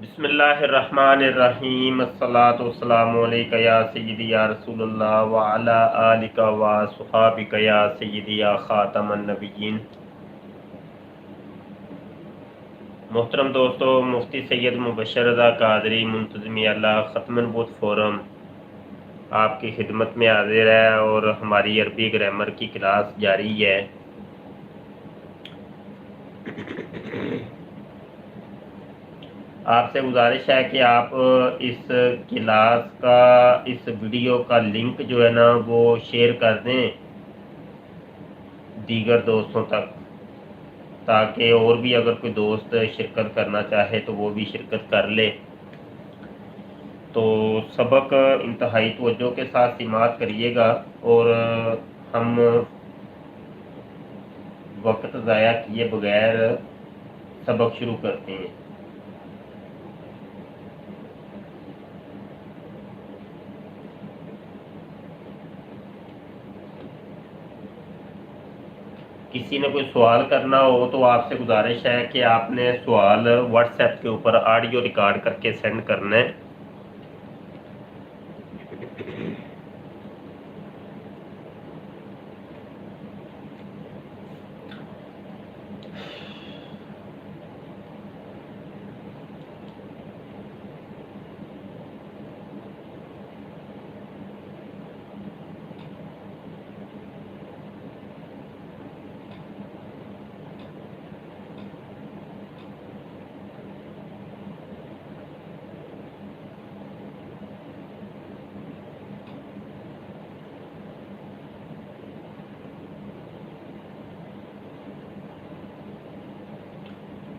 بسم اللہ الرحمن الرحیم الصلاۃ والسلام علیک یا سیدی یا رسول اللہ وعلی آلک و صحابک یا سیدی یا خاتم النبیین۔ محترم دوستو، مفتی سید مبشر رضا قادری منتظمی اللہ ختم النبوت فورم آپ کی خدمت میں حاضر ہے اور ہماری عربی گرامر کی کلاس جاری ہے۔ آپ سے گزارش ہے کہ آپ اس کلاس کا اس ویڈیو کا لنک جو ہے نا وہ شیئر کر دیں دیگر دوستوں تک، تاکہ اور بھی اگر کوئی دوست شرکت کرنا چاہے تو وہ بھی شرکت کر لے۔ تو سبق انتہائی توجہ کے ساتھ سماعت کریے گا اور ہم وقت ضائع کیے بغیر سبق شروع کرتے ہیں۔ کسی نے کوئی سوال کرنا ہو تو آپ سے گزارش ہے کہ آپ نے سوال واٹس ایپ کے اوپر آڈیو ریکارڈ کر کے سینڈ کرنا ہے۔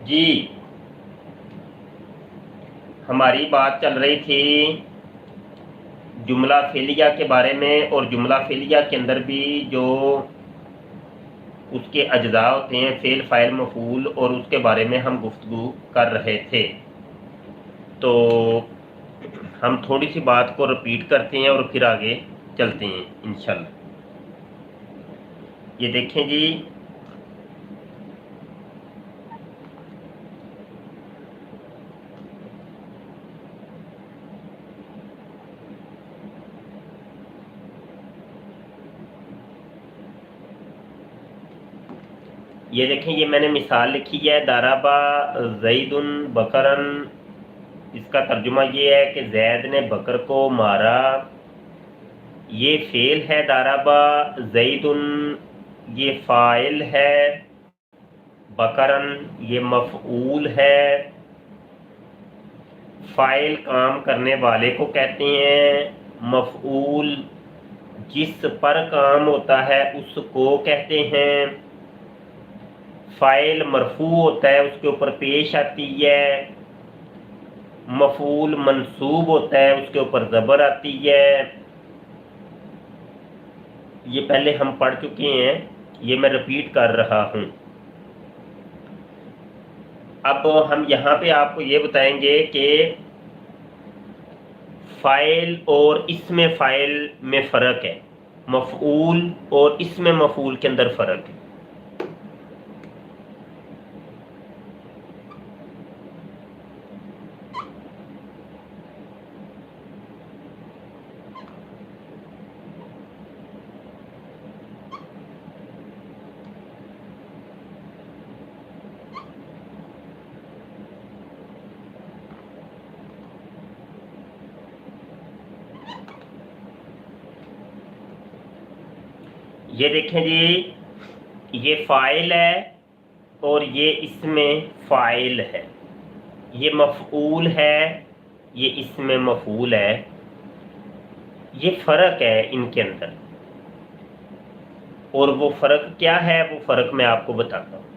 جی، ہماری بات چل رہی تھی جملہ فعلیہ کے بارے میں، اور جملہ فعلیہ کے اندر بھی جو اس کے اجزاء ہوتے ہیں فعل، فاعل، مفعول، اور اس کے بارے میں ہم گفتگو کر رہے تھے۔ تو ہم تھوڑی سی بات کو رپیٹ کرتے ہیں اور پھر آگے چلتے ہیں انشاءاللہ۔ یہ دیکھیں جی، یہ دیکھیں، یہ میں نے مثال لکھی ہے، ضربا زید بکرن۔ اس کا ترجمہ یہ ہے کہ زید نے بکر کو مارا۔ یہ فعل ہے ضربا زید، یہ فاعل ہے، بکرن یہ مفعول ہے۔ فاعل کام کرنے والے کو کہتے ہیں، مفعول جس پر کام ہوتا ہے اس کو کہتے ہیں۔ فاعل مرفوع ہوتا ہے، اس کے اوپر پیش آتی ہے۔ مفعول منصوب ہوتا ہے، اس کے اوپر زبر آتی ہے۔ یہ پہلے ہم پڑھ چکے ہیں، یہ میں رپیٹ کر رہا ہوں۔ اب ہم یہاں پہ آپ کو یہ بتائیں گے کہ فاعل اور اسم فاعل میں فرق ہے، مفعول اور اسم مفعول کے اندر فرق ہے۔ یہ دیکھیں جی، یہ فاعل ہے اور یہ اسم فاعل ہے، یہ مفعول ہے، یہ اسم مفعول ہے۔ یہ فرق ہے ان کے اندر، اور وہ فرق کیا ہے؟ وہ فرق میں آپ کو بتاتا ہوں۔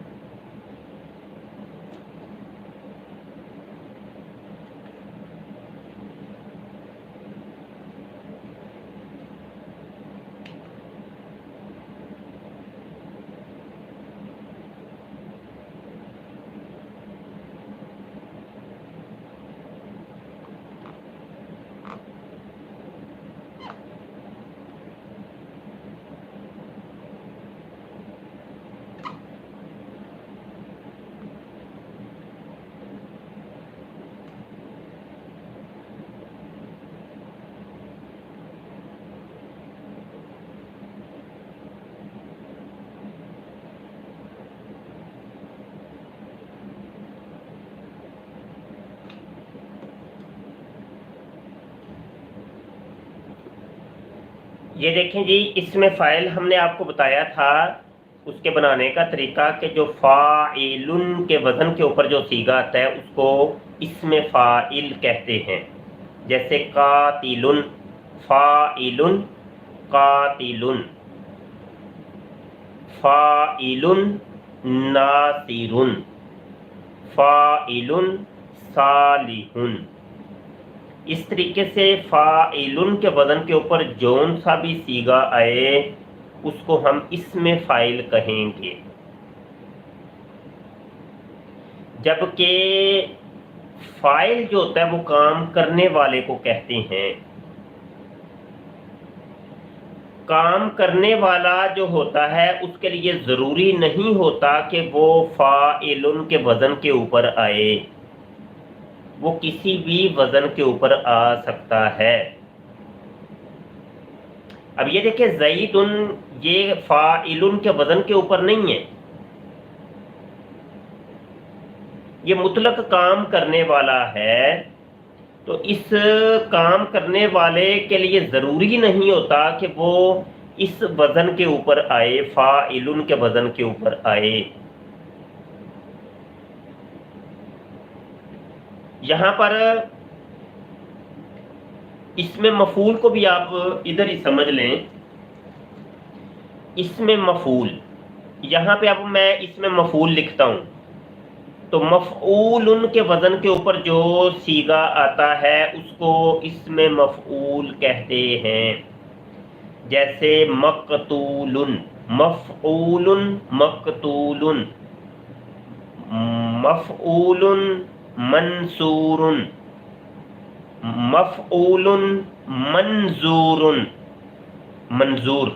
یہ دیکھیں جی، اسم فاعل ہم نے آپ کو بتایا تھا اس کے بنانے کا طریقہ کہ جو فاعل کے وزن کے اوپر جو صیغہ آتا ہے اس کو اسم فاعل کہتے ہیں. جیسے قاتل، فاعل، قاتل، فاعل ناصر، فاعل صالح. اس طریقے سے فاعل کے وزن کے اوپر جون سا بھی صیغہ آئے اس کو ہم اسم فاعل کہیں گے. جبکہ فاعل جو ہوتا ہے وہ کام کرنے والے کو کہتے ہیں. کام کرنے والا جو ہوتا ہے اس کے لیے ضروری نہیں ہوتا کہ وہ فاعل کے وزن کے اوپر آئے، وہ کسی بھی وزن کے اوپر آ سکتا ہے. اب یہ دیکھیں زید، یہ فاعل کے وزن کے اوپر نہیں ہے، یہ مطلق کام کرنے والا ہے. تو اس کام کرنے والے کے لیے ضروری نہیں ہوتا کہ وہ اس وزن کے اوپر آئے، فاعل کے وزن کے اوپر آئے. یہاں پر اس میں مفعول کو بھی آپ ادھر ہی سمجھ لیں. اس میں مفعول، یہاں پہ اب میں اس میں مفعول لکھتا ہوں تو مفعول کے وزن کے اوپر جو صیغہ آتا ہے اس کو اس میں مفعول کہتے ہیں. جیسے مقتول، مفعول، مقتول، مفعول منصور، مفعول منظور، منظور،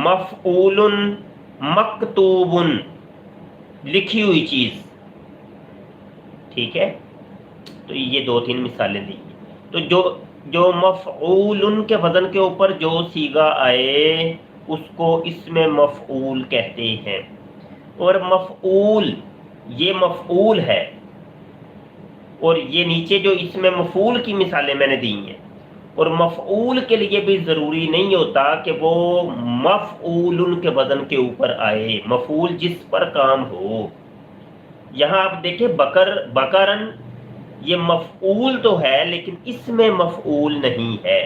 مفعول مکتوب، لکھی ہوئی چیز. ٹھیک ہے، تو یہ دو تین مثالیں دی. تو جو مفعول کے وزن کے اوپر جو صیغہ آئے اس کو اسم مفعول کہتے ہیں. اور مفعول، یہ مفعول ہے، اور یہ نیچے جو اس میں مفعول کی مثالیں میں نے دی ہیں. اور مفعول کے لیے بھی ضروری نہیں ہوتا کہ وہ مفعول کے وزن کے اوپر آئے، مفعول جس پر کام ہو. یہاں آپ دیکھیں بکرن، یہ مفعول تو ہے لیکن اس میں مفعول نہیں ہے.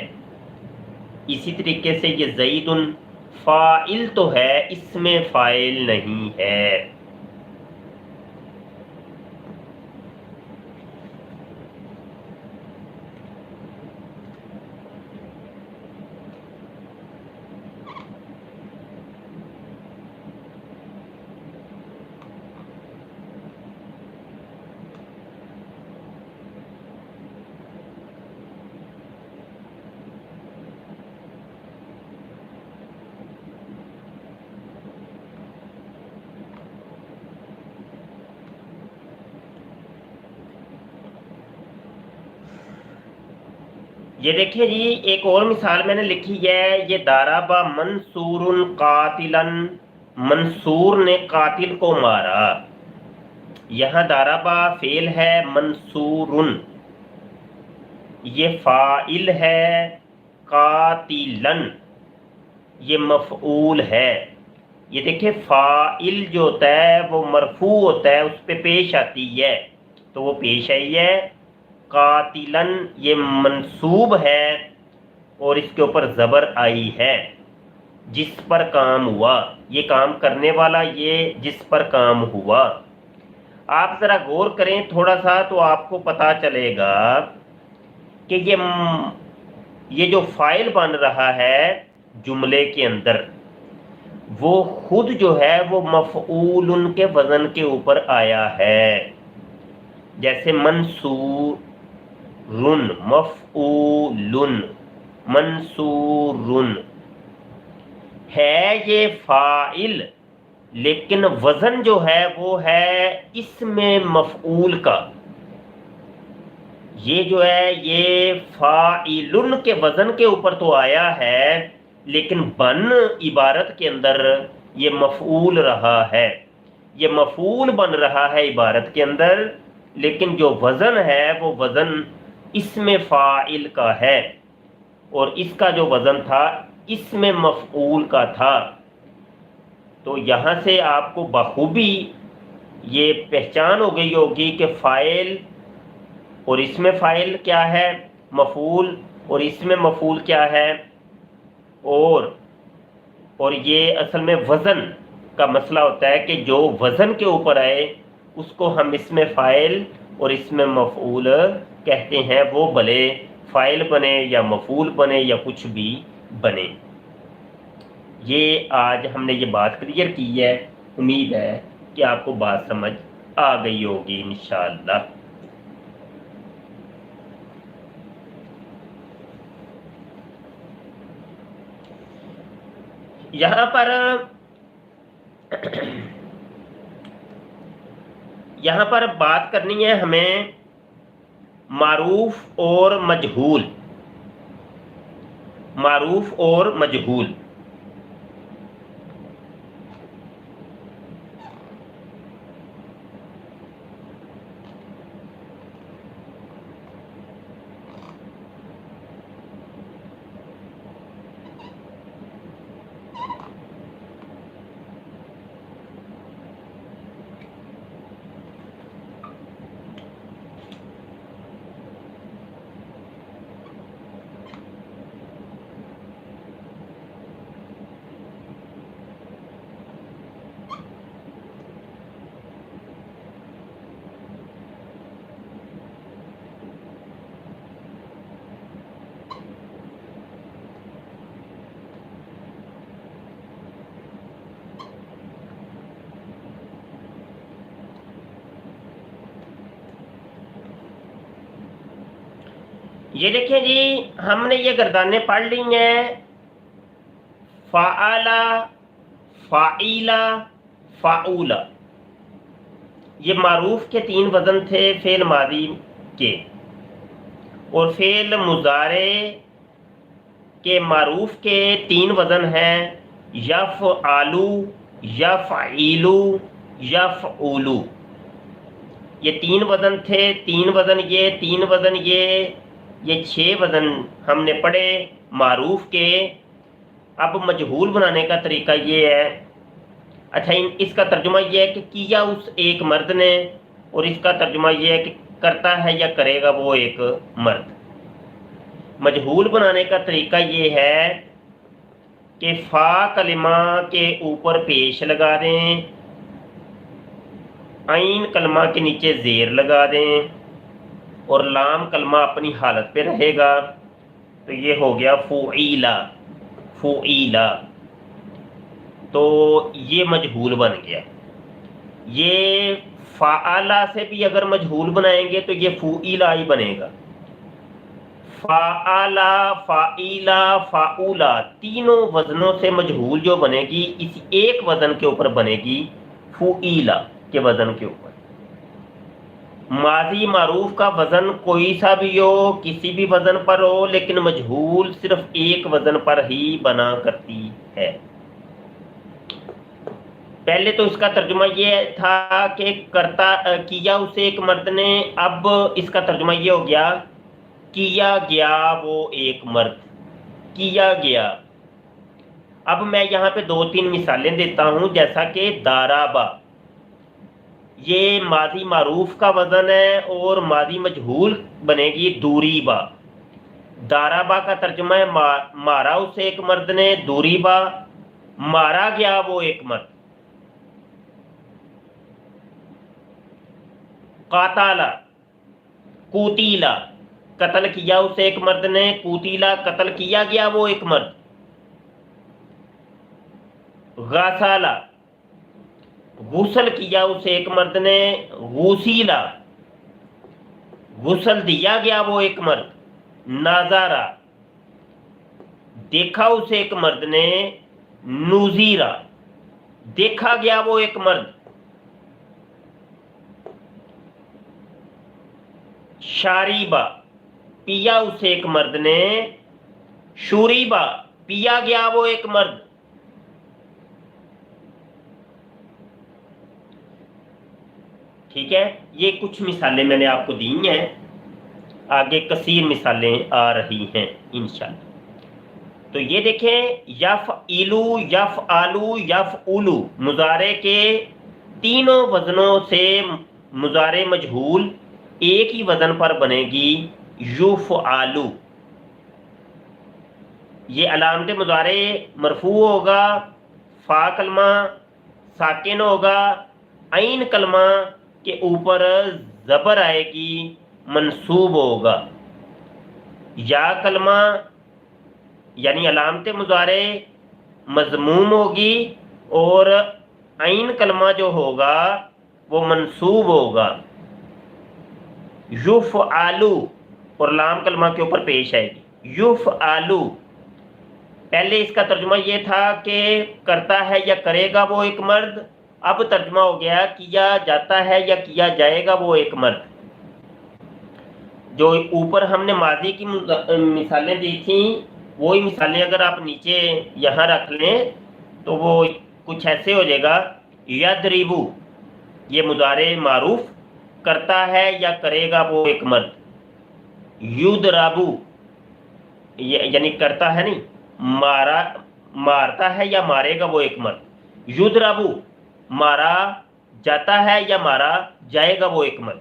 اسی طریقے سے یہ زید فاعل تو ہے، اس میں فاعل نہیں ہے. یہ دیکھیں جی، ایک اور مثال میں نے لکھی ہے. یہ دارابا منصور قاتلا، منصور نے قاتل کو مارا. یہاں دارابا فعل ہے، منصور یہ فاعل ہے، قاتلا یہ مفعول ہے. یہ دیکھیں فاعل جو ہوتا ہے وہ مرفوع ہوتا ہے، اس پہ پیش آتی ہے تو وہ پیش آئی ہے. قاتلاً یہ منصوب ہے اور اس کے اوپر زبر آئی ہے، جس پر کام ہوا. یہ کام کرنے والا، یہ جس پر کام ہوا. آپ ذرا غور کریں تھوڑا سا تو آپ کو پتا چلے گا کہ یہ جو فاعل بن رہا ہے جملے کے اندر وہ خود جو ہے وہ مفعول کے وزن کے اوپر آیا ہے. جیسے منصور، مفعول، منصور ہے یہ فاعل، لیکن وزن جو ہے وہ ہے اسم مفعول کا. یہ جو ہے یہ فاعل کے وزن کے اوپر تو آیا ہے لیکن بن عبارت کے اندر یہ مفعول رہا ہے. یہ مفعول بن رہا ہے عبارت کے اندر، لیکن جو وزن ہے وہ وزن اسم فاعل کا ہے. اور اس کا جو وزن تھا اسم مفعول کا تھا. تو یہاں سے آپ کو بخوبی یہ پہچان ہو گئی ہوگی کہ فاعل اور اسم فاعل کیا ہے، مفعول اور اسم مفعول کیا ہے، اور یہ اصل میں وزن کا مسئلہ ہوتا ہے کہ جو وزن کے اوپر آئے اس کو ہم اسم فاعل اور اسم مفعول کہتے ہیں، وہ بھلے فاعل بنے یا مفعول بنے یا کچھ بھی بنے. یہ آج ہم نے یہ بات کلیئر کی ہے. امید ہے کہ آپ کو بات سمجھ آ گئی ہوگی انشاءاللہ. یہاں پر بات کرنی ہے ہمیں معروف اور مجہول. معروف اور مجہول. یہ دیکھیں جی، ہم نے یہ گردانیں پڑھ لی ہیں. فعلا، فعیلا، فعولا. یہ معروف کے 3 وزن تھے فعل ماضی کے، اور فعل مضارع کے معروف کے 3 وزن ہیں، یفعلو، یفعیلو، یفعولو. یہ 3 وزن تھے. 3 وزن یہ، 3 وزن یہ 6 وزن ہم نے پڑھے معروف کے. اب مجہول بنانے کا طریقہ یہ ہے. اچھا، اس کا ترجمہ یہ ہے کہ کیا اس ایک مرد نے، اور اس کا ترجمہ یہ ہے کہ کرتا ہے یا کرے گا وہ ایک مرد. مجہول بنانے کا طریقہ یہ ہے کہ فا کلمہ کے اوپر پیش لگا دیں، عین کلمہ کے نیچے زیر لگا دیں، اور لام کلمہ اپنی حالت پہ رہے گا. تو یہ ہو گیا فعیلا. فعیلا تو یہ مجہول بن گیا. یہ فعلا سے بھی اگر مجہول بنائیں گے تو یہ فعیلا ہی بنے گا. فعلا، فعیلا، فعولا، تینوں وزنوں سے مجہول جو بنے گی اس ایک وزن کے اوپر بنے گی، فعیلا کے وزن کے اوپر. ماضی معروف کا وزن کوئی سا بھی ہو، کسی بھی وزن پر ہو، لیکن مجہول صرف ایک وزن پر ہی بنا کرتی ہے. پہلے تو اس کا ترجمہ یہ تھا کہ کیا اسے ایک مرد نے. اب اس کا ترجمہ یہ ہو گیا کیا گیا وہ ایک مرد. کیا گیا. اب میں یہاں پہ 2-3 مثالیں دیتا ہوں. جیسا کہ دارابا، یہ ماضی معروف کا وزن ہے اور ماضی مجہول بنے گی دوریبا. دارابا کا ترجمہ ہے مارا اسے ایک مرد نے. دوریبا، مارا گیا وہ ایک مرد. قاتالا، قوتیلا، قتل کیا اسے ایک مرد نے. قوتیلا، قتل کیا گیا وہ ایک مرد. غسالا، غسل کیا اسے ایک مرد نے. غسیلا، غسل دیا گیا وہ ایک مرد. نازارا، دیکھا اسے ایک مرد نے. نوزیرا، دیکھا گیا وہ ایک مرد. شاریبا، پیا اسے ایک مرد نے. شوریبا، پیا گیا وہ ایک مرد. ٹھیک ہے، یہ کچھ مثالیں میں نے آپ کو دی ہیں. آگے کثیر مثالیں آ رہی ہیں انشاءاللہ. تو یہ دیکھیں یفعلو، یفعلو، یفعلو مضارع کے تینوں وزنوں سے مضارع مجہول ایک ہی وزن پر بنے گی، یفعلو۔ یہ علامت مضارع مرفوع ہوگا، فا کلمہ ساکن ہوگا، عین کلمہ کے اوپر زبر آئے گی، منصوب ہوگا۔ یا کلمہ یعنی علامت مضارع مضموم ہوگی، اور عین کلمہ جو ہوگا وہ منصوب ہوگا۔ یفعلو اور لام کلمہ کے اوپر پیش آئے گی، یفعلو۔ پہلے اس کا ترجمہ یہ تھا کہ کرتا ہے یا کرے گا وہ ایک مرد، اب ترجمہ ہو گیا کیا جاتا ہے یا کیا جائے گا وہ ایک مرد۔ جو اوپر ہم نے ماضی کی مثالیں دی تھیں، وہی مثالیں اگر آپ نیچے یہاں رکھ لیں تو وہ کچھ ایسے ہو جائے گا، یضربو یہ مضارع معروف، کرتا ہے یا کرے گا وہ ایک مرد۔ یضربو یعنی کرتا ہے نہیں، مارتا ہے یا مارے گا وہ ایک مرد۔ یضربو مارا جاتا ہے یا مارا جائے گا وہ ایک مرد۔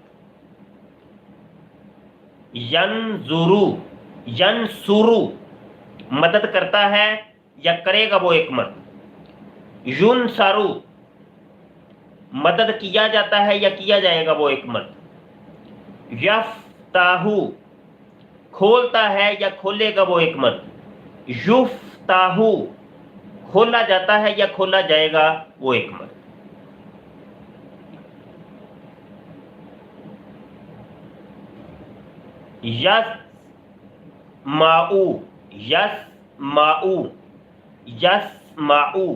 ینظرو، ینصرو مدد کرتا ہے یا کرے گا وہ ایک مرد۔ ینصرو مدد کیا جاتا ہے یا کیا جائے گا وہ ایک مرد۔ یفتحو کھولتا ہے یا کھولے گا وہ ایک مرد۔ یفتحو کھولا جاتا ہے یا کھولا جائے گا وہ ایک مرد۔ یسمعو، یسمعو، یسمعو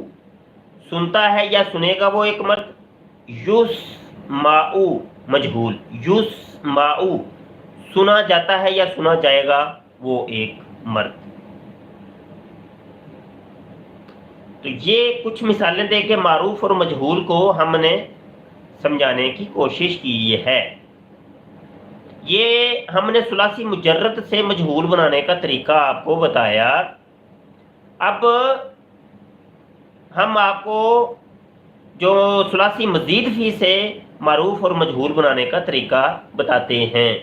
سنتا ہے یا سنے گا وہ ایک مرد۔ یسمعو مجہول، یسمعو سنا جاتا ہے یا سنا جائے گا وہ ایک مرد۔ تو یہ کچھ مثالیں دے کے معروف اور مجہول کو ہم نے سمجھانے کی کوشش کی ہے۔ یہ ہم نے ثلاثی مجرد سے مجہول بنانے کا طریقہ آپ کو بتایا۔ اب ہم آپ کو جو ثلاثی مزید فی سے معروف اور مجہول بنانے کا طریقہ بتاتے ہیں۔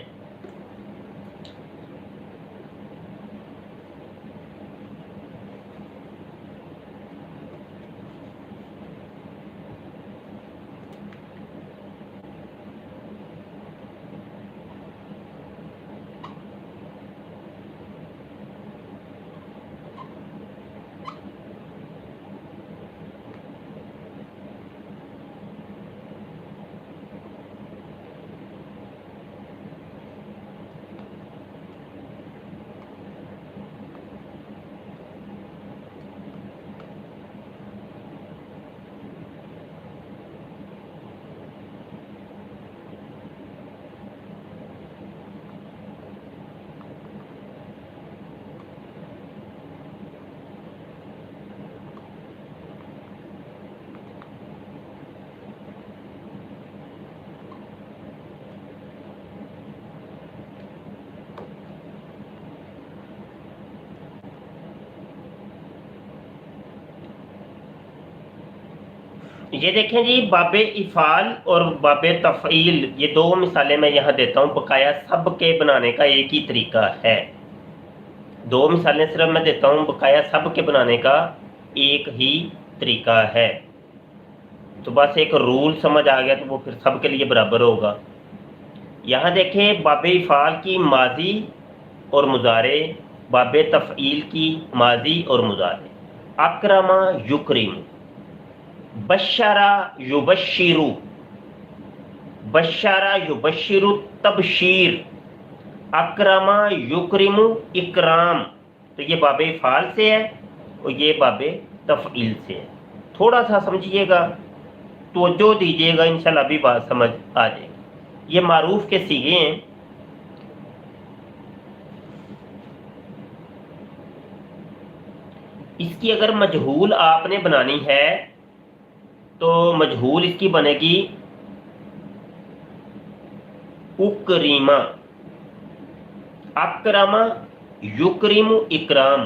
یہ دیکھیں جی، باب افعال اور باب تفعیل، یہ دو مثالیں میں یہاں دیتا ہوں۔ بقایا سب کے بنانے کا ایک ہی طریقہ ہے، دو مثالیں صرف میں دیتا ہوں، بقایا سب کے بنانے کا ایک ہی طریقہ ہے۔ تو بس ایک رول سمجھ آ گیا تو وہ پھر سب کے لیے برابر ہوگا۔ یہاں دیکھیں باب افعال کی ماضی اور مضارع، باب تفعیل کی ماضی اور مضارع۔ اکرم یکرم، بشرا یبشرو، بشرا یبشرو تبشیر، اکرم یکرم اکرام۔ تو یہ باب افعال سے ہے اور یہ باب تفعیل سے ہے۔ تھوڑا سا سمجھیے گا، توجہ دیجیے گا، انشاءاللہ بھی بات سمجھ آ جائے گی۔ یہ معروف کے صیغے ہیں۔ اس کی اگر مجہول آپ نے بنانی ہے تو مجہول اس کی بنے گی اکریمہ، اکرم یکرم اکرام۔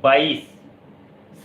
22।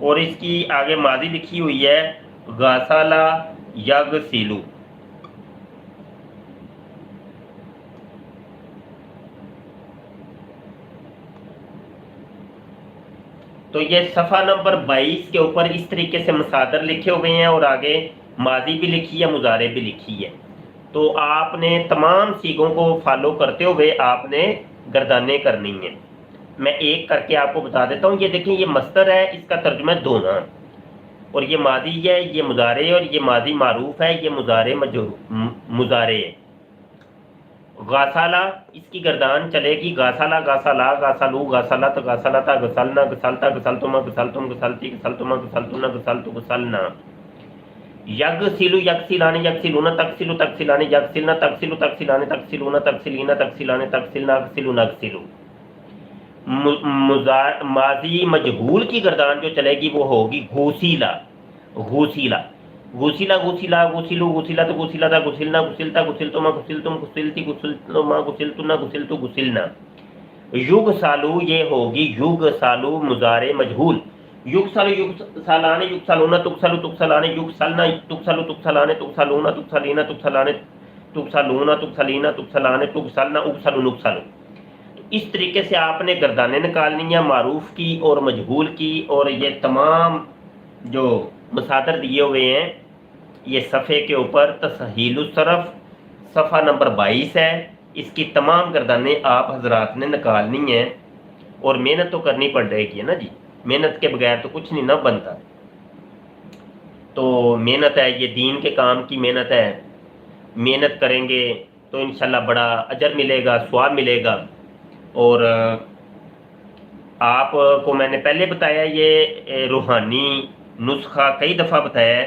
اور اس کی آگے ماضی لکھی ہوئی ہے غسلا یغسلو. تو یہ صفحہ نمبر 22 کے اوپر اس طریقے سے مصادر لکھے ہوئے ہیں اور آگے ماضی بھی لکھی ہے، مضارع بھی لکھی ہے. تو آپ نے تمام سیغوں کو فالو کرتے ہوئے آپ نے گردانیں کرنی ہیں. میں ایک کر کے آپ کو بتا دیتا ہوں. یہ دیکھیں، یہ مصدر ہے، اس کا ترجمہ ہے دھونا، اور یہ ماضی ہے، یہ مضارع ہے، اور یہ ماضی معروف ہے، یہ مضارع ہے. غاسالہ اس کی گردان چلے گی غاسالہ غاسالہ غاسالو غاسالت غاسالتا غسلنا غسلتا غسلتما غسلتم غسلتی غسلتما غسلتن غسلت غسلنا. یغسلو یغسلان یغسلون تغسلو تغسلان یغسلن تغسلو تغسلان تغسلون تغسلین تغسلان تغسلنا غسلو نغسلو. ماضی مجہول کی گردان جو چلے گی وہ ہوگی غسیلا غسیلا غسیلا غسیلا غسلو غسلت غسلتا غسلنا غسلتا غسلتما غسلتم غسلتی غسلتما غسلتن غسلت غسلنا. یغسلو یہ ہوگی یغسلو مضارع مجہول. یغسلو یغسلان یغسلون تغسلو تغسلان یغسلنا تغسلو تغسلان تغسلون تغسلین تغسلان تغسلون تغسلین تغسلان تغسلنا اغسلو نغسلو. اس طریقے سے آپ نے گردانیں نکالنی ہیں معروف کی اور مجہول کی. اور یہ تمام جو مصادر دیے ہوئے ہیں یہ صفحے کے اوپر تسہیل الصرف صفحہ نمبر 22 ہے. اس کی تمام گردانیں آپ حضرات نے نکالنی ہیں، اور محنت تو کرنی پڑ رہے گی نا جی. محنت کے بغیر تو کچھ نہیں نہ بنتا. تو محنت ہے، یہ دین کے کام کی محنت ہے. محنت کریں گے تو انشاءاللہ بڑا اجر ملے گا، ثواب ملے گا. اور آپ کو میں نے پہلے بتایا یہ روحانی نسخہ کئی دفعہ بتایا ہے.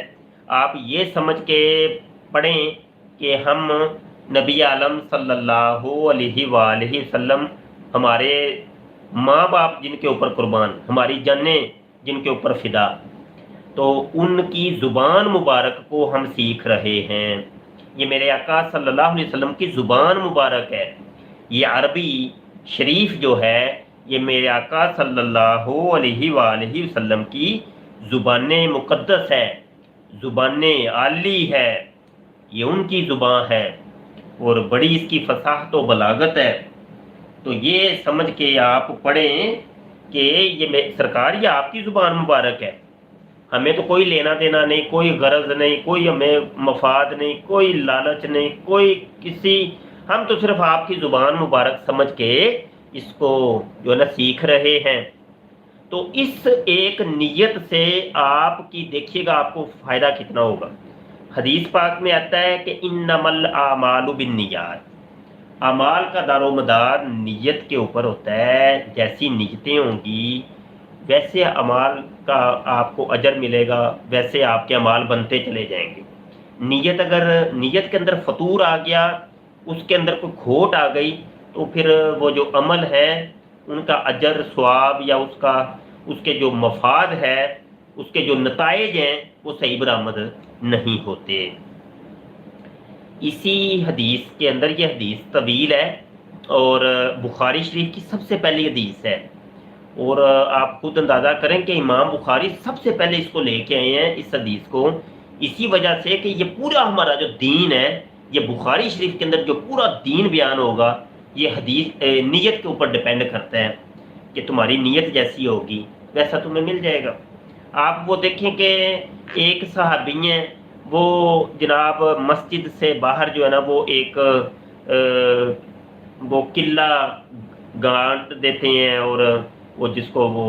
آپ یہ سمجھ کے پڑھیں کہ ہم نبی عالم صلی اللہ علیہ وآلہ وسلم، ہمارے ماں باپ جن کے اوپر قربان، ہماری جانیں جن کے اوپر فدا، تو ان کی زبان مبارک کو ہم سیکھ رہے ہیں. یہ میرے آقا صلی اللہ علیہ وسلم کی زبان مبارک ہے. یہ عربی شریف جو ہے یہ میرے آقا صلی اللہ علیہ وآلہ وسلم کی زبان مقدس ہے، زبان عالی ہے. یہ ان کی زبان ہے اور بڑی اس کی فصاحت و بلاغت ہے. تو یہ سمجھ کے آپ پڑھیں کہ یہ سرکار یہ آپ کی زبان مبارک ہے. ہمیں تو کوئی لینا دینا نہیں، کوئی غرض نہیں، کوئی ہمیں مفاد نہیں، کوئی لالچ نہیں، کوئی کسی، ہم تو صرف آپ کی زبان مبارک سمجھ کے اس کو جو ہے نا سیکھ رہے ہیں. تو اس ایک نیت سے آپ کی دیکھیے گا آپ کو فائدہ کتنا ہوگا. حدیث پاک میں آتا ہے کہ انما الاعمال بالنیات، اعمال کا دار و مدار نیت کے اوپر ہوتا ہے. جیسی نیتیں ہوں گی ویسے اعمال کا آپ کو اجر ملے گا، ویسے آپ کے اعمال بنتے چلے جائیں گے. نیت اگر نیت کے اندر فطور آ گیا، اس کے اندر کوئی کھوٹ آ گئی، تو پھر وہ جو عمل ہے ان کا اجر ثواب یا اس کے جو مفاد ہے، اس کے جو نتائج ہیں وہ صحیح برآمد نہیں ہوتے. اسی حدیث کے اندر، یہ حدیث طویل ہے اور بخاری شریف کی سب سے پہلی حدیث ہے. اور آپ خود اندازہ کریں کہ امام بخاری سب سے پہلے اس کو لے کے آئے ہیں اس حدیث کو، اسی وجہ سے کہ یہ پورا ہمارا جو دین ہے، یہ بخاری شریف کے اندر جو پورا دین بیان ہوگا یہ حدیث نیت کے اوپر ڈیپینڈ کرتا ہے کہ تمہاری نیت جیسی ہوگی ویسا تمہیں مل جائے گا. آپ وہ دیکھیں کہ ایک صحابی ہیں، وہ جناب مسجد سے باہر جو ہے نا وہ ایک وہ قلعہ گانٹ دیتے ہیں، اور وہ جس کو وہ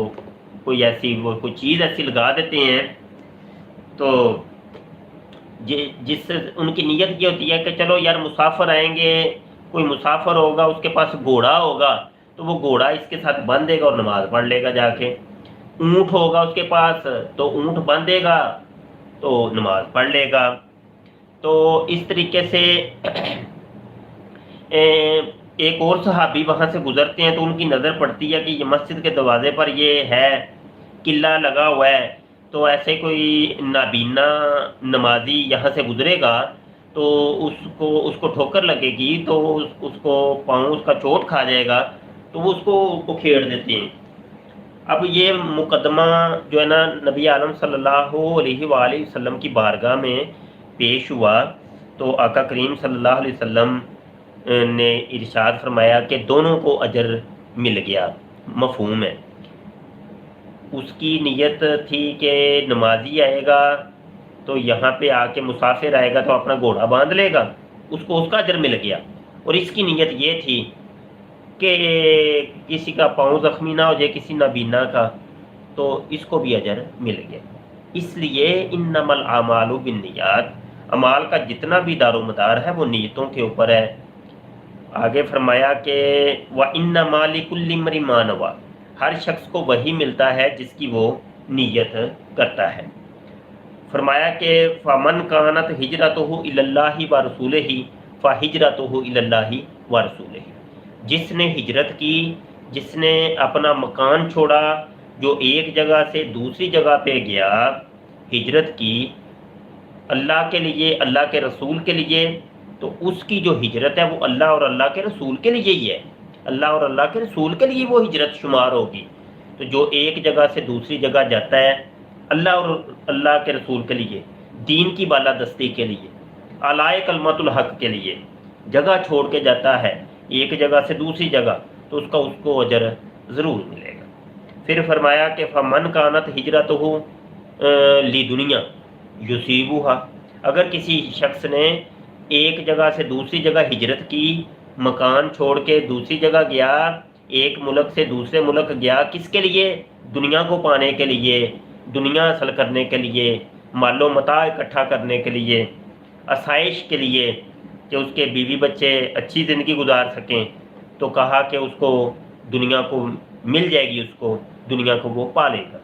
کوئی ایسی وہ کوئی چیز ایسی لگا دیتے ہیں. تو جس سے ان کی نیت یہ ہوتی ہے کہ چلو یار مسافر آئیں گے، کوئی مسافر ہوگا اس کے پاس گھوڑا ہوگا تو وہ گھوڑا اس کے ساتھ باندھے گا اور نماز پڑھ لے گا جا کے. اونٹ ہوگا اس کے پاس تو اونٹ باندھے گا تو نماز پڑھ لے گا. تو اس طریقے سے ایک اور صحابی وہاں سے گزرتے ہیں تو ان کی نظر پڑتی ہے کہ یہ مسجد کے دروازے پر یہ ہے قلعہ لگا ہوا ہے، تو ایسے کوئی نابینا نمازی یہاں سے گزرے گا تو اس کو ٹھوکر لگے گی تو اس کو پاؤں اس کا چوٹ کھا جائے گا، تو وہ اس کو کھیڑ دیتے ہیں. اب یہ مقدمہ جو ہے نا نبی عالم صلی اللہ علیہ وآلہ وسلم کی بارگاہ میں پیش ہوا تو آقا کریم صلی اللہ علیہ وسلم نے ارشاد فرمایا کہ دونوں کو اجر مل گیا، مفہوم ہے۔ اس کی نیت تھی کہ نمازی آئے گا تو یہاں پہ آ کے مسافر آئے گا تو اپنا گھوڑا باندھ لے گا، اس کو اس کا اجر مل گیا، اور اس کی نیت یہ تھی کہ کسی کا پاؤں زخمی نہ ہو جائے، کسی نابینا کا، تو اس کو بھی اجر مل گیا۔ اس لیے انما الاعمال بالنیات، اعمال کا جتنا بھی دار و مدار ہے وہ نیتوں کے اوپر ہے۔ آگے فرمایا کہ وَإِنَّمَا لِكُلِّ امْرِئٍ مَا نَوَىٰ، ہر شخص کو وہی ملتا ہے جس کی وہ نیت کرتا ہے۔ فرمایا کہ فَمَنْ كَانَتْ هِجْرَتُهُ إِلَى اللَّهِ وَرَسُولِهِ فَهِجْرَتُهُ إِلَى اللَّهِ وَرَسُولِهِ، جس نے ہجرت کی، جس نے اپنا مکان چھوڑا، جو ایک جگہ سے دوسری جگہ پہ گیا، ہجرت کی اللہ کے لیے، اللہ کے رسول کے لیے، تو اس کی جو ہجرت ہے وہ اللہ اور اللہ کے رسول کے لیے ہی ہے، اللہ اور اللہ کے رسول کے لیے وہ ہجرت شمار ہوگی۔ تو جو ایک جگہ سے دوسری جگہ جاتا ہے اللہ اور اللہ کے رسول کے لیے، دین کی بالادستی کے لیے، اعلاء کلمت الحق کے لیے جگہ چھوڑ کے جاتا ہے ایک جگہ سے دوسری جگہ، تو اس کو اجر ضرور ملے گا۔ پھر فرمایا کہ فمن کانت ہجرتہ لدنیا یصیبها، اگر کسی شخص نے ایک جگہ سے دوسری جگہ ہجرت کی، مکان چھوڑ کے دوسری جگہ گیا، ایک ملک سے دوسرے ملک گیا، کس کے لیے؟ دنیا کو پانے کے لیے، دنیا حاصل کرنے کے لیے، مال و متاع اکٹھا کرنے کے لیے، آسائش کے لیے کہ اس کے بیوی بچے اچھی زندگی گزار سکیں، تو کہا کہ اس کو دنیا کو مل جائے گی، اس کو دنیا کو وہ پالے گا،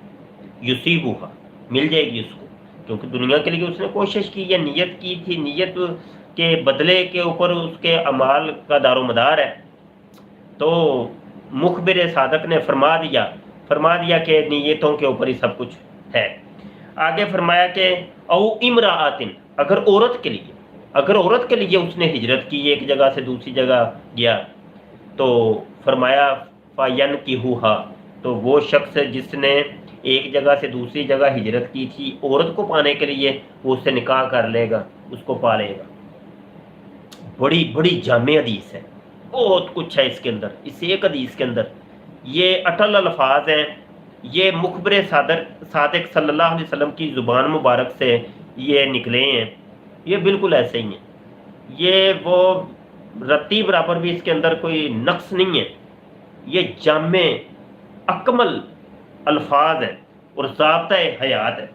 یصیبها، مل جائے گی اس کو، کیونکہ دنیا کے لیے اس نے کوشش کی ہے، نیت کی تھی، نیت کے بدلے کے اوپر اس کے اعمال کا دار و مدار ہے۔ تو مخبر صادق نے فرما دیا کہ نیتوں کے اوپر ہی سب کچھ ہے۔ آگے فرمایا کہ او امرأۃ، اگر عورت کے لیے اس نے ہجرت کی، ایک جگہ سے دوسری جگہ گیا، تو فرمایا فینکحوها، تو وہ شخص جس نے ایک جگہ سے دوسری جگہ ہجرت کی تھی عورت کو پانے کے لیے، وہ اس سے نکاح کر لے گا، اس کو پالے گا۔ بڑی بڑی جامع حدیث ہے، بہت کچھ ہے اس کے اندر، اس ایک حدیث کے اندر یہ اٹل الفاظ ہیں، یہ مخبر صادق صلی اللہ علیہ وسلم کی زبان مبارک سے یہ نکلے ہیں، یہ بالکل ایسے ہی ہیں، یہ وہ رتی برابر بھی اس کے اندر کوئی نقص نہیں ہے، یہ جامع اکمل الفاظ ہے اور ضابطہ حیات ہے،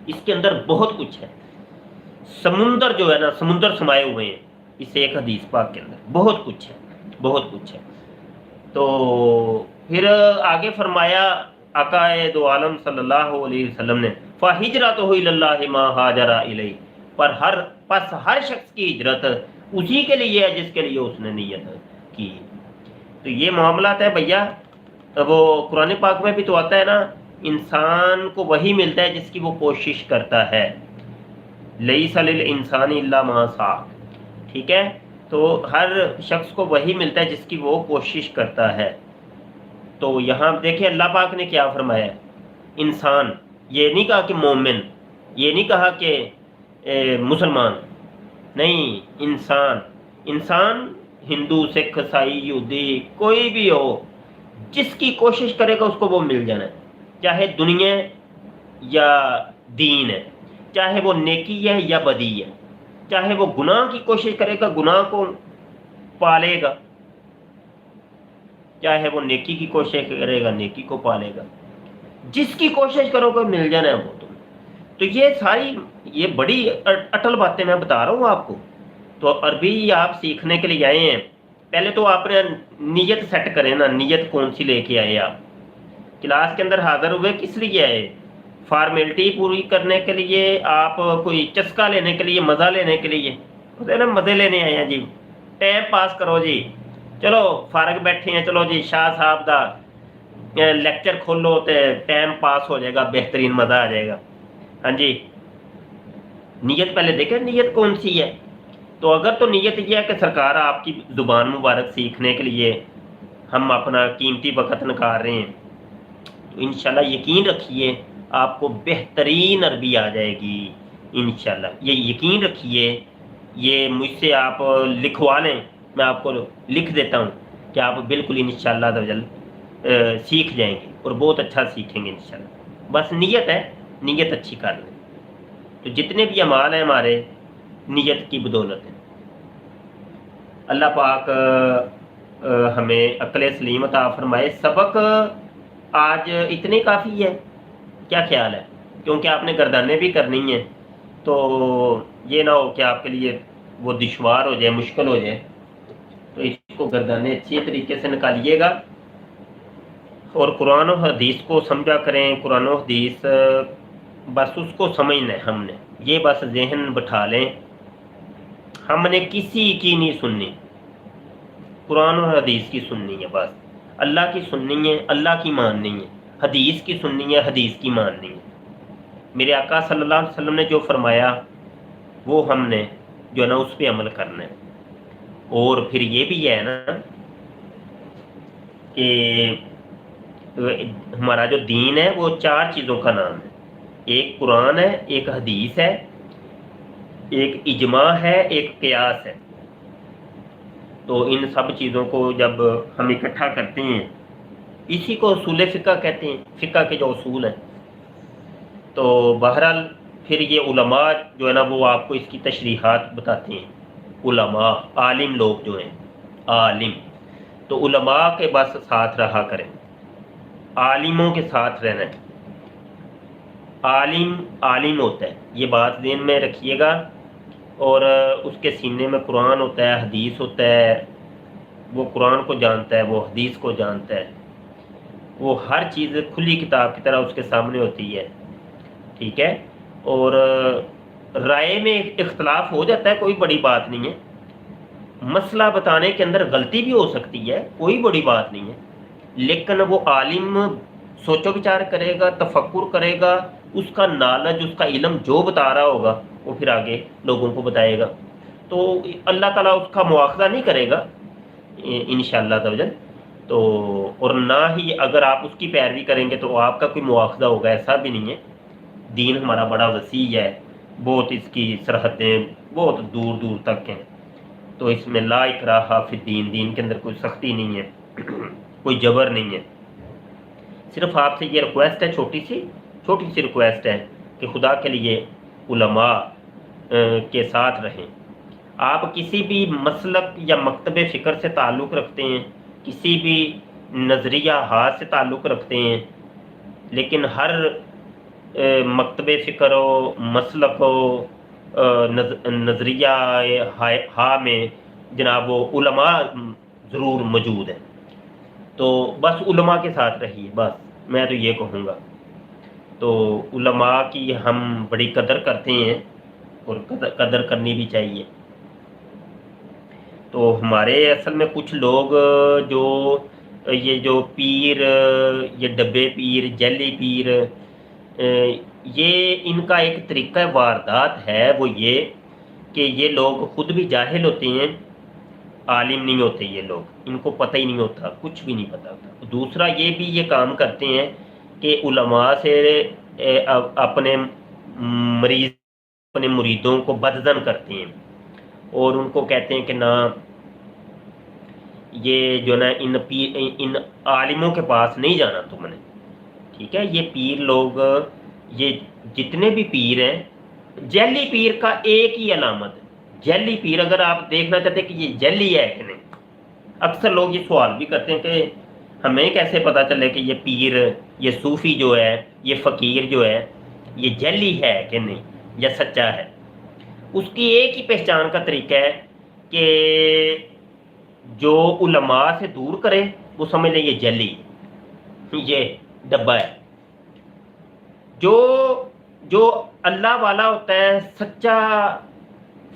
اس کے اندر بہت کچھ ہے، سمندر جو ہے نا، سمندر سمائے ہوئے ہیں اس ایک حدیث پاک کے اندر، بہت کچھ ہے۔ تو پھر آگے فرمایا آقا دو عالم صلی اللہ علیہ وسلم نے فَهِجْرَتُهُ إِلَى اللَّهِ مَا هَاجَرَ إِلَيْهِ، پس ہر شخص کی ہجرت اسی کے لیے ہے جس کے لیے اس نے نیت کی۔ تو یہ معاملات ہے بھیا، وہ قرآن پاک میں بھی تو آتا ہے نا، انسان کو وہی ملتا ہے جس کی وہ کوشش کرتا ہے، لَيْسَ لِلْإِنسَانِ إِلَّا مَا سَعَىٰ، ٹھیک ہے؟ تو ہر شخص کو وہی ملتا ہے جس کی وہ کوشش کرتا ہے۔ تو یہاں دیکھیں اللہ پاک نے کیا فرمایا، انسان، یہ نہیں کہا کہ مومن، یہ نہیں کہا کہ مسلمان، نہیں، انسان ہندو، سکھ، عیسائی، یہودی، کوئی بھی ہو، جس کی کوشش کرے گا اس کو وہ مل جانا ہے، چاہے دنیا یا دین ہے، چاہے وہ نیکی ہے یا بدی ہے، چاہے وہ گناہ کی کوشش کرے گا گناہ کو پالے گا، چاہے وہ نیکی کی کوشش کرے گا نیکی کو پالے گا، جس کی کوشش کرو گے مل جانا ہے وہ تم۔ تو یہ ساری یہ بڑی اٹل باتیں میں بتا رہا ہوں آپ کو۔ تو عربی آپ سیکھنے کے لیے آئے ہیں، پہلے تو آپ نے نیت سیٹ کریں نا، نیت کون سی لے کے آئے آپ کلاس کے اندر حاضر ہوئے، کس لیے آئے؟ فارمیلٹی پوری کرنے کے لیے، آپ کوئی چسکا لینے کے لیے، مزہ لینے کے لیے؟ مزے لینے آئے ہیں جی، ٹائم پاس کرو جی، چلو فارغ بیٹھے ہیں، چلو جی شاہ صاحب دا لیکچر کھولو تے ٹائم پاس ہو جائے گا، بہترین مزہ آ جائے گا۔ ہاں جی، نیت پہلے دیکھیں نیت کون سی ہے۔ تو اگر تو نیت یہ ہے کہ سرکار آپ کی زبان مبارک سیکھنے کے لیے ہم اپنا قیمتی وقت نکال رہے ہیں، تو انشاءاللہ یقین رکھیے آپ کو بہترین عربی آ جائے گی انشاءاللہ، یہ یقین رکھیے، یہ مجھ سے آپ لکھوا لیں، میں آپ کو لکھ دیتا ہوں کہ آپ بالکل انشاءاللہ تعالی سیکھ جائیں گے اور بہت اچھا سیکھیں گے انشاءاللہ۔ بس نیت ہے، نیت اچھی کر لیں۔ تو جتنے بھی اعمال ہیں ہمارے نیت کی بدولت ہے۔ اللہ پاک ہمیں عقل سلیم عطا فرمائے۔ سبق آج اتنے کافی ہے، کیا خیال ہے؟ کیونکہ آپ نے گردانیں بھی کرنی ہیں، تو یہ نہ ہو کہ آپ کے لیے وہ دشوار ہو جائے، مشکل ہو جائے، تو اس کو گردانیں اچھی طریقے سے نکالیے گا اور قرآن و حدیث کو سمجھا کریں۔ قرآن و حدیث بس اس کو سمجھنا ہے ہم نے، یہ بس ذہن بٹھا لیں، ہم نے کسی کی نہیں سننی، قرآن و حدیث کی سننی ہے بس، اللہ کی سننی ہے، اللہ کی ماننی ہے، حدیث کی سننی ہے، حدیث کی ماننی ہے۔ میرے آقا صلی اللہ علیہ وسلم نے جو فرمایا وہ ہم نے جو ہے نا اس پہ عمل کرنا ہے۔ اور پھر یہ بھی ہے نا کہ ہمارا جو دین ہے وہ 4 چیزوں کا نام ہے، ایک قرآن ہے، ایک حدیث ہے، ایک اجماع ہے، ایک قیاس ہے۔ تو ان سب چیزوں کو جب ہم اکٹھا کرتے ہیں، اسی کو اصول فقہ کہتے ہیں، فقہ کے جو اصول ہیں۔ تو بہرحال پھر یہ علماء جو ہے نا وہ آپ کو اس کی تشریحات بتاتے ہیں، علماء عالم لوگ جو ہیں، عالم، تو علماء کے بس ساتھ رہا کریں، عالموں کے ساتھ رہنا ہے۔ عالم عالم ہوتا ہے، یہ بات ذہن میں رکھیے گا، اور اس کے سینے میں قرآن ہوتا ہے، حدیث ہوتا ہے، وہ قرآن کو جانتا ہے، وہ حدیث کو جانتا ہے، وہ ہر چیز کھلی کتاب کی طرح اس کے سامنے ہوتی ہے، ٹھیک ہے۔ اور رائے میں اختلاف ہو جاتا ہے، کوئی بڑی بات نہیں ہے، مسئلہ بتانے کے اندر غلطی بھی ہو سکتی ہے، کوئی بڑی بات نہیں ہے، لیکن وہ عالم سوچ و بچار کرے گا، تفکر کرے گا، اس کا نالج، اس کا علم جو بتا رہا ہوگا وہ پھر آگے لوگوں کو بتائے گا، تو اللہ تعالیٰ اس کا مواخذہ نہیں کرے گا انشاءاللہ تعالی۔ تو اور نہ ہی اگر آپ اس کی پیروی کریں گے تو آپ کا کوئی مواخذہ ہوگا، ایسا بھی نہیں ہے۔ دین ہمارا بڑا وسیع ہے، بہت اس کی سرحدیں بہت دور دور تک ہیں، تو اس میں لا اکراہ فی الدین، دین کے اندر کوئی سختی نہیں ہے، کوئی جبر نہیں ہے۔ صرف آپ سے یہ ریکویسٹ ہے، چھوٹی سی ریکویسٹ ہے کہ خدا کے لیے علماء کے ساتھ رہیں۔ آپ کسی بھی مسلک یا مکتب فکر سے تعلق رکھتے ہیں، کسی بھی نظریہ ہاتھ سے تعلق رکھتے ہیں، لیکن ہر مکتب فکر و مسلک و نظریہ ہا میں جناب وہ علماء ضرور موجود ہیں، تو بس علماء کے ساتھ رہیے، بس میں تو یہ کہوں گا۔ تو علماء کی ہم بڑی قدر کرتے ہیں اور قدر کرنی بھی چاہیے۔ تو ہمارے اصل میں کچھ لوگ جو یہ جو پیر، یہ ڈبے پیر، جیلی پیر، یہ ان کا ایک طریقہ واردات ہے، وہ یہ کہ یہ لوگ خود بھی جاہل ہوتے ہیں، عالم نہیں ہوتے، یہ لوگ ان کو پتہ ہی نہیں ہوتا، کچھ بھی نہیں پتہ ہوتا۔ دوسرا یہ بھی یہ کام کرتے ہیں کہ علماء سے اپنے مریض، اپنے مریدوں کو بدظن کرتے ہیں اور ان کو کہتے ہیں کہ نہ یہ جو نا ان عالموں کے پاس نہیں جانا تم نے، ٹھیک ہے۔ یہ پیر لوگ، یہ جتنے بھی پیر ہیں، جیلی پیر کا ایک ہی علامت ہے، جیلی پیر، اگر آپ دیکھنا چاہتے ہیں کہ یہ جیلی ہے کہ نہیں، اکثر لوگ یہ سوال بھی کرتے ہیں کہ ہمیں کیسے پتہ چلے کہ یہ پیر، یہ صوفی جو ہے، یہ فقیر جو ہے، یہ جیلی ہے کہ نہیں یا سچا ہے۔ اس کی ایک ہی پہچان کا طریقہ ہے کہ جو علماء سے دور کرے وہ سمجھ لیں یہ جیلی، یہ ڈبہ ہے۔ جو اللہ والا ہوتا ہے، سچا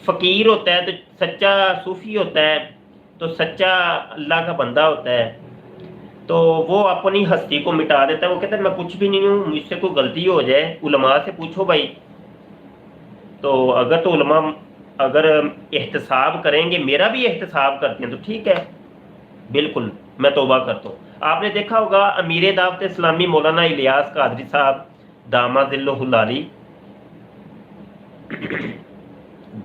فقیر ہوتا ہے، تو سچا صوفی ہوتا ہے، تو سچا اللہ کا بندہ ہوتا ہے، تو وہ اپنی ہستی کو مٹا دیتا ہے، وہ کہتا ہے میں کچھ بھی نہیں ہوں، مجھ سے کوئی غلطی ہو جائے علماء سے پوچھو بھائی۔ تو اگر تو علماء اگر احتساب کریں گے، میرا بھی احتساب کرتے ہیں تو ٹھیک ہے، بالکل میں توبہ کرتا ہوں۔ آپ نے دیکھا ہوگا امیر دعوت اسلامی مولانا الیاس قادری صاحب دامہ ذلہ العالی،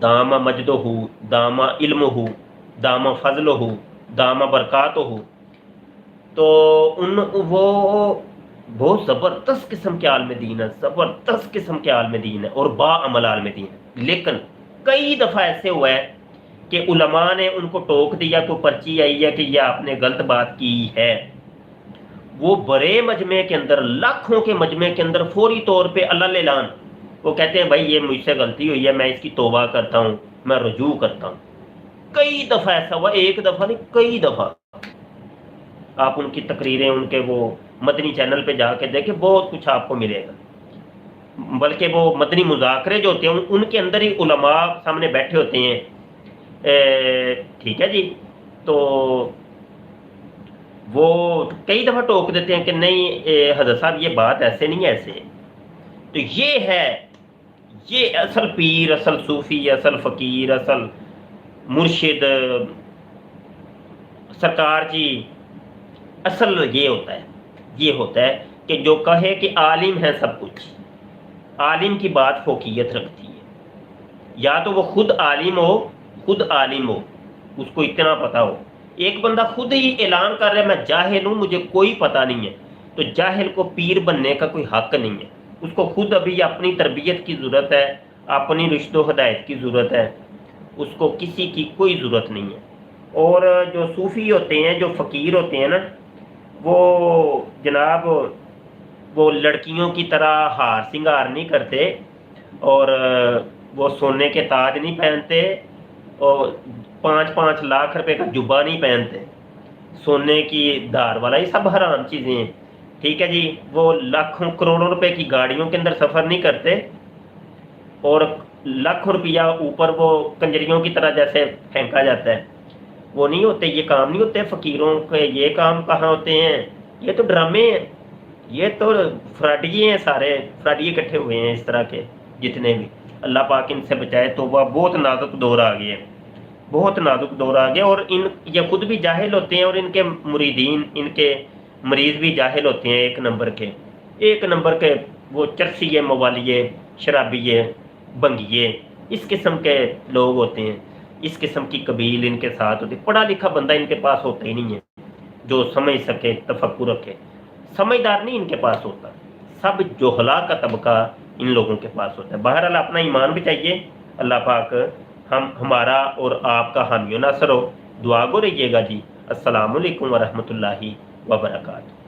دامہ مجدہ، دامہ علمہ، دامہ فضلہ، دامہ برکاتہ، تو وہ بہت زبردست قسم کے عالم دین ہے، زبردست قسم کے عالم دین ہے اور با عمل عالم دین ہے، لیکن کئی دفعہ ایسے ہوا ہے کہ علماء نے ان کو ٹوک دیا، کوئی پرچی آئی ہے کہ یہ آپ نے غلط بات کی ہے، وہ بڑے مجمع کے اندر، لاکھوں کے مجمع کے اندر فوری طور پہ اللہ اعلان، وہ کہتے ہیں بھائی یہ مجھ سے غلطی ہوئی ہے، میں اس کی توبہ کرتا ہوں، میں رجوع کرتا ہوں۔ کئی دفعہ ایسا ہوا، ایک دفعہ نہیں، کئی دفعہ۔ آپ ان کی تقریریں، ان کے وہ مدنی چینل پہ جا کے دیکھیں، بہت کچھ آپ کو ملے گا۔ بلکہ وہ مدنی مذاکرے جو ہوتے ہیں ان کے اندر ہی علماء سامنے بیٹھے ہوتے ہیں، ٹھیک ہے جی، تو وہ کئی دفعہ ٹوک دیتے ہیں کہ نہیں حضرت صاحب یہ بات ایسے نہیں، ایسے۔ تو یہ ہے، یہ اصل پیر، اصل صوفی، اصل فقیر، اصل مرشد سرکار جی، اصل یہ ہوتا ہے، یہ ہوتا ہے کہ جو کہے کہ عالم ہے سب کچھ، عالم کی بات فوقیت رکھتی ہے، یا تو وہ خود عالم ہو، خود عالم ہو، اس کو اتنا پتا ہو۔ ایک بندہ خود ہی اعلان کر رہا ہے میں جاہل ہوں، مجھے کوئی پتہ نہیں ہے، تو جاہل کو پیر بننے کا کوئی حق نہیں ہے، اس کو خود ابھی اپنی تربیت کی ضرورت ہے، اپنی رشد و ہدایت کی ضرورت ہے، اس کو کسی کی کوئی ضرورت نہیں ہے۔ اور جو صوفی ہوتے ہیں، جو فقیر ہوتے ہیں نا، وہ جناب وہ لڑکیوں کی طرح ہار سنگار نہیں کرتے، اور وہ سونے کے تاج نہیں پہنتے، اور 5-5 لاکھ روپے کا جبہ نہیں پہنتے، سونے کی دھار والا، یہ سب حرام چیزیں ہیں، ٹھیک ہے جی۔ وہ لاکھوں کروڑوں روپے کی گاڑیوں کے اندر سفر نہیں کرتے، اور لاکھوں روپیہ اوپر وہ کنجریوں کی طرح جیسے پھینکا جاتا ہے، وہ نہیں ہوتے، یہ کام نہیں ہوتے فقیروں کے، یہ کام کہاں ہوتے ہیں، یہ تو ڈرامے ہیں، یہ تو فراڈیے ہیں، سارے فراڈیے اکٹھے ہوئے ہیں اس طرح کے جتنے بھی۔ اللہ پاک ان سے بچائے، تو وہ بہت نازک دور آ گئے، بہت نازک دور آ گیا، اور یہ خود بھی جاہل ہوتے ہیں، اور ان کے مریدین، ان کے مریض بھی جاہل ہوتے ہیں، ایک نمبر کے وہ چرسیے، موالیے، شرابیے، بنگیے، اس قسم کے لوگ ہوتے ہیں، اس قسم کی قبیل ان کے ساتھ ہوتی، پڑھا لکھا بندہ ان کے پاس ہوتا ہی نہیں ہے جو سمجھ سکے، تفکر رکھے، سمجھدار نہیں ان کے پاس ہوتا، سب جوہلا کا طبقہ ان لوگوں کے پاس ہوتا ہے۔ بہرحال اپنا ایمان بھی چاہیے، اللہ پاک ہمارا اور آپ کا حامی و ناصر ہو، دعا گو رہیے گا جی۔ السلام علیکم ورحمۃ اللہ وبرکاتہ۔